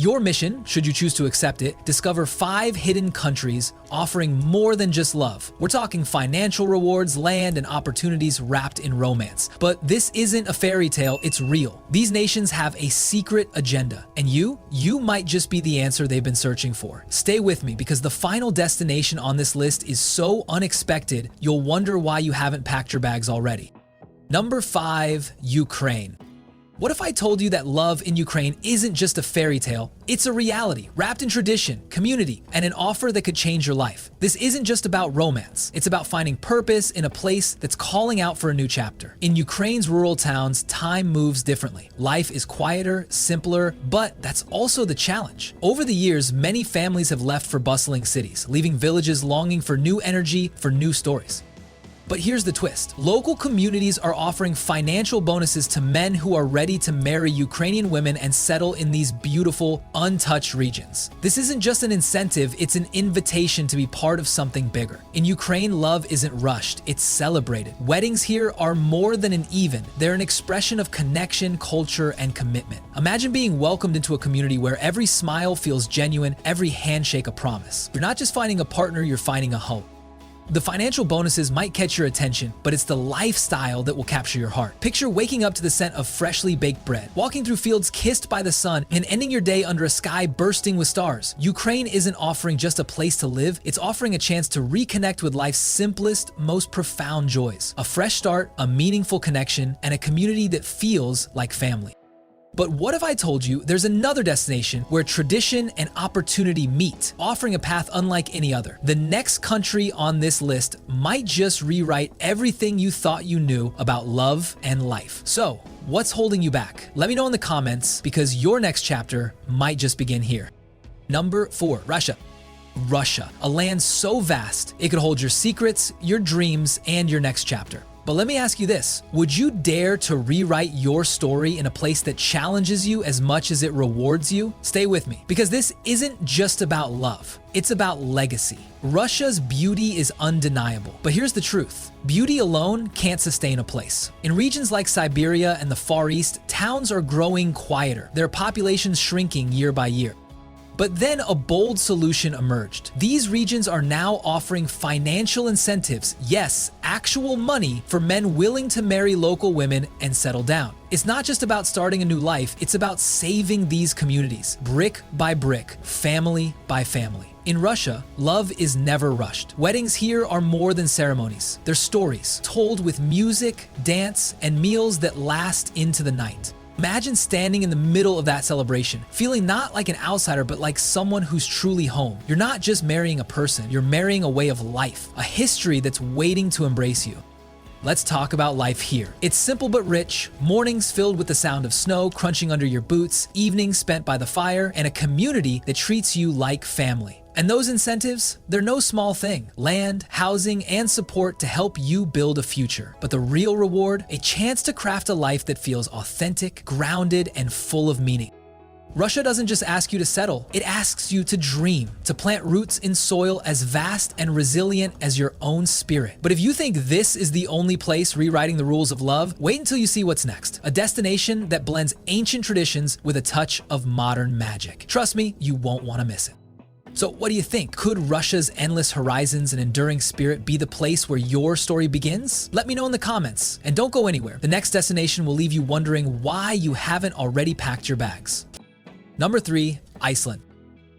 Your mission, should you choose to accept it, discover 5 hidden countries offering more than just love. We're talking financial rewards, land, and opportunities wrapped in romance. But this isn't a fairy tale, it's real. These nations have a secret agenda, and you might just be the answer they've been searching for. Stay with me, because the final destination on this list is so unexpected, you'll wonder why you haven't packed your bags already. Number 5, Ukraine. What if I told you that love in Ukraine isn't just a fairy tale, it's a reality, wrapped in tradition, community, and an offer that could change your life? This isn't just about romance, it's about finding purpose in a place that's calling out for a new chapter. In Ukraine's rural towns, time moves differently. Life is quieter, simpler, but that's also the challenge. Over the years, many families have left for bustling cities, leaving villages longing for new energy, for new stories. But here's the twist. Local communities are offering financial bonuses to men who are ready to marry Ukrainian women and settle in these beautiful, untouched regions. This isn't just an incentive, it's an invitation to be part of something bigger. In Ukraine, love isn't rushed, it's celebrated. Weddings here are more than an even. They're an expression of connection, culture, and commitment. Imagine being welcomed into a community where every smile feels genuine, every handshake a promise. You're not just finding a partner, you're finding a home. The financial bonuses might catch your attention, but it's the lifestyle that will capture your heart. Picture waking up to the scent of freshly baked bread, walking through fields kissed by the sun, and ending your day under a sky bursting with stars. Ukraine isn't offering just a place to live, it's offering a chance to reconnect with life's simplest, most profound joys. A fresh start, a meaningful connection, and a community that feels like family. But what if I told you there's another destination where tradition and opportunity meet, offering a path unlike any other? The next country on this list might just rewrite everything you thought you knew about love and life. So, what's holding you back? Let me know in the comments, because your next chapter might just begin here. Number 4, Russia. Russia, a land so vast, it could hold your secrets, your dreams, and your next chapter. But let me ask you this, would you dare to rewrite your story in a place that challenges you as much as it rewards you? Stay with me, because this isn't just about love, it's about legacy. Russia's beauty is undeniable, but here's the truth. Beauty alone can't sustain a place. In regions like Siberia and the Far East, towns are growing quieter, their populations shrinking year by year. But then a bold solution emerged. These regions are now offering financial incentives, yes, actual money, for men willing to marry local women and settle down. It's not just about starting a new life, it's about saving these communities, brick by brick, family by family. In Russia, love is never rushed. Weddings here are more than ceremonies. They're stories, told with music, dance, and meals that last into the night. Imagine standing in the middle of that celebration, feeling not like an outsider, but like someone who's truly home. You're not just marrying a person, you're marrying a way of life, a history that's waiting to embrace you. Let's talk about life here. It's simple but rich, mornings filled with the sound of snow crunching under your boots, evenings spent by the fire, and a community that treats you like family. And those incentives, they're no small thing. Land, housing, and support to help you build a future. But the real reward, a chance to craft a life that feels authentic, grounded, and full of meaning. Russia doesn't just ask you to settle, it asks you to dream, to plant roots in soil as vast and resilient as your own spirit. But if you think this is the only place rewriting the rules of love, wait until you see what's next. A destination that blends ancient traditions with a touch of modern magic. Trust me, you won't want to miss it. So what do you think? Could Russia's endless horizons and enduring spirit be the place where your story begins? Let me know in the comments. And don't go anywhere. The next destination will leave you wondering why you haven't already packed your bags. Number 3, Iceland.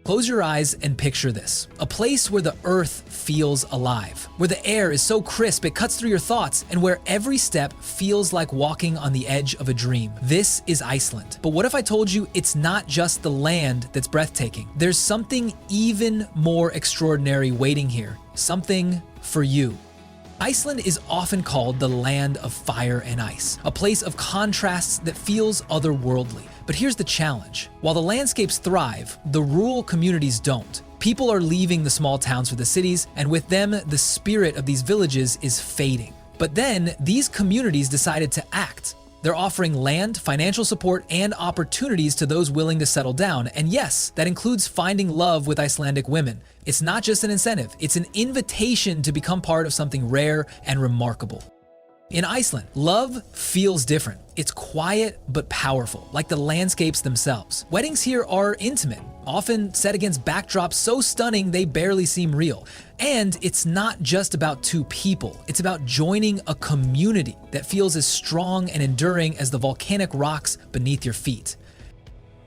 Close your eyes and picture this. A place where the earth feels alive, where the air is so crisp it cuts through your thoughts, and where every step feels like walking on the edge of a dream. This is Iceland. But what if I told you it's not just the land that's breathtaking? There's something even more extraordinary waiting here. Something for you. Iceland is often called the land of fire and ice, a place of contrasts that feels otherworldly. But here's the challenge. While the landscapes thrive, the rural communities don't. People are leaving the small towns for the cities, and with them, the spirit of these villages is fading. But then, these communities decided to act. They're offering land, financial support, and opportunities to those willing to settle down. And yes, that includes finding love with Icelandic women. It's not just an incentive, it's an invitation to become part of something rare and remarkable. In Iceland, love feels different. It's quiet but powerful, like the landscapes themselves. Weddings here are intimate, often set against backdrops so stunning they barely seem real. And it's not just about two people, it's about joining a community that feels as strong and enduring as the volcanic rocks beneath your feet.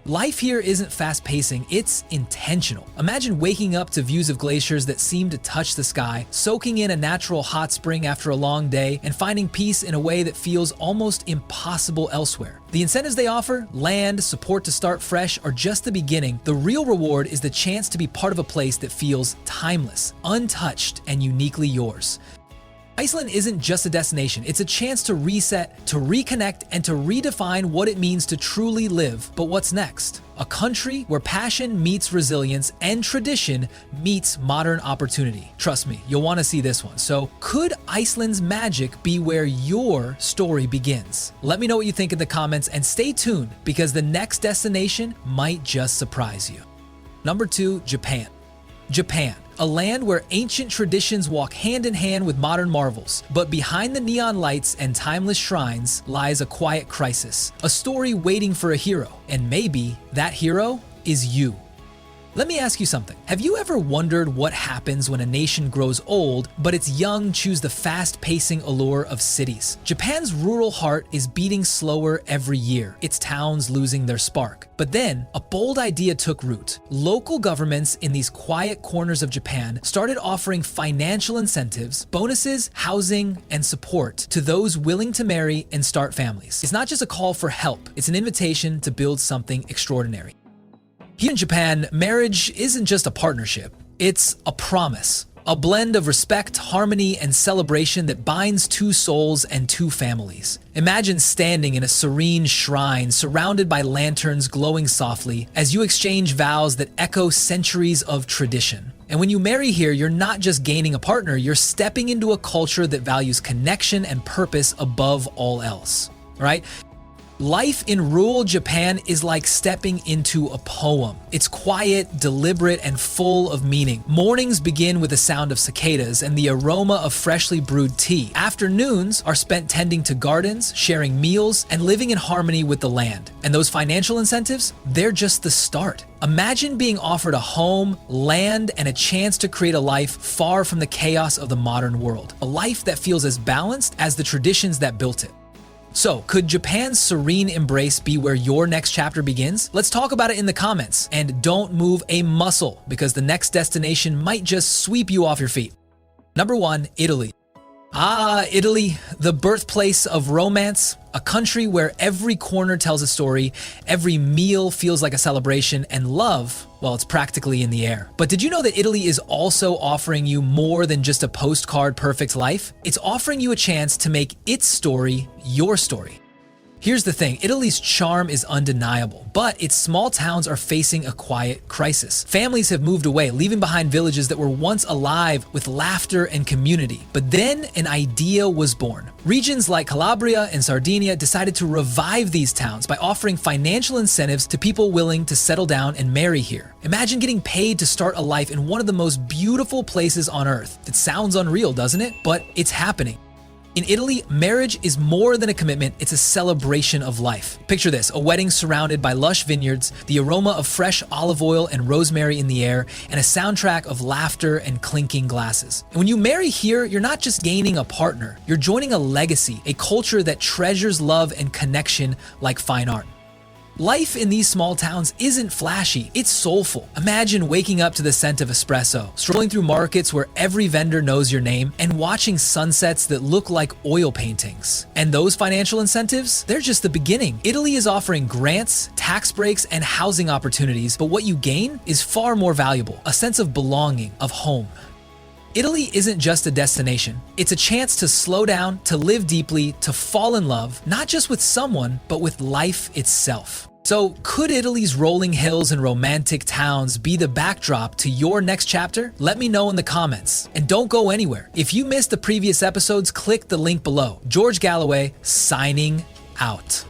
Life here isn't fast-pacing, it's intentional. Imagine waking up to views of glaciers that seem to touch the sky, soaking in a natural hot spring after a long day, and finding peace in a way that feels almost impossible elsewhere. The incentives they offer, land, support to start fresh, are just the beginning. The real reward is the chance to be part of a place that feels timeless, untouched, and uniquely yours. Iceland isn't just a destination, it's a chance to reset, to reconnect, and to redefine what it means to truly live. But what's next? A country where passion meets resilience and tradition meets modern opportunity. Trust me, you'll want to see this one. So, could Iceland's magic be where your story begins? Let me know what you think in the comments, and stay tuned because the next destination might just surprise you. Number 2, Japan. Japan, a land where ancient traditions walk hand in hand with modern marvels. But behind the neon lights and timeless shrines lies a quiet crisis, a story waiting for a hero. And maybe that hero is you. Let me ask you something. Have you ever wondered what happens when a nation grows old, but its young choose the fast-pacing allure of cities? Japan's rural heart is beating slower every year, its towns losing their spark. But then, a bold idea took root. Local governments in these quiet corners of Japan started offering financial incentives, bonuses, housing, and support to those willing to marry and start families. It's not just a call for help, it's an invitation to build something extraordinary. Here in Japan, marriage isn't just a partnership, it's a promise. A blend of respect, harmony, and celebration that binds two souls and two families. Imagine standing in a serene shrine surrounded by lanterns glowing softly as you exchange vows that echo centuries of tradition. And when you marry here, you're not just gaining a partner, you're stepping into a culture that values connection and purpose above all else, right? Life in rural Japan is like stepping into a poem. It's quiet, deliberate, and full of meaning. Mornings begin with the sound of cicadas and the aroma of freshly brewed tea. Afternoons are spent tending to gardens, sharing meals, and living in harmony with the land. And those financial incentives, they're just the start. Imagine being offered a home, land, and a chance to create a life far from the chaos of the modern world. A life that feels as balanced as the traditions that built it. So, could Japan's serene embrace be where your next chapter begins? Let's talk about it in the comments. And don't move a muscle, because the next destination might just sweep you off your feet. Number 1, Italy. Italy, the birthplace of romance, a country where every corner tells a story, every meal feels like a celebration, and love, well, it's practically in the air. But did you know that Italy is also offering you more than just a postcard perfect life? It's offering you a chance to make its story your story. Here's the thing, Italy's charm is undeniable, but its small towns are facing a quiet crisis. Families have moved away, leaving behind villages that were once alive with laughter and community. But then an idea was born. Regions like Calabria and Sardinia decided to revive these towns by offering financial incentives to people willing to settle down and marry here. Imagine getting paid to start a life in one of the most beautiful places on earth. It sounds unreal, doesn't it? But it's happening. In Italy, marriage is more than a commitment, it's a celebration of life. Picture this, a wedding surrounded by lush vineyards, the aroma of fresh olive oil and rosemary in the air, and a soundtrack of laughter and clinking glasses. And when you marry here, you're not just gaining a partner, you're joining a legacy, a culture that treasures love and connection like fine art. Life in these small towns isn't flashy, it's soulful. Imagine waking up to the scent of espresso, strolling through markets where every vendor knows your name, and watching sunsets that look like oil paintings. And those financial incentives, they're just the beginning. Italy is offering grants, tax breaks, and housing opportunities, but what you gain is far more valuable, a sense of belonging, of home. Italy isn't just a destination. It's a chance to slow down, to live deeply, to fall in love, not just with someone, but with life itself. So, could Italy's rolling hills and romantic towns be the backdrop to your next chapter? Let me know in the comments. And don't go anywhere. If you missed the previous episodes, click the link below. George Galloway, signing out.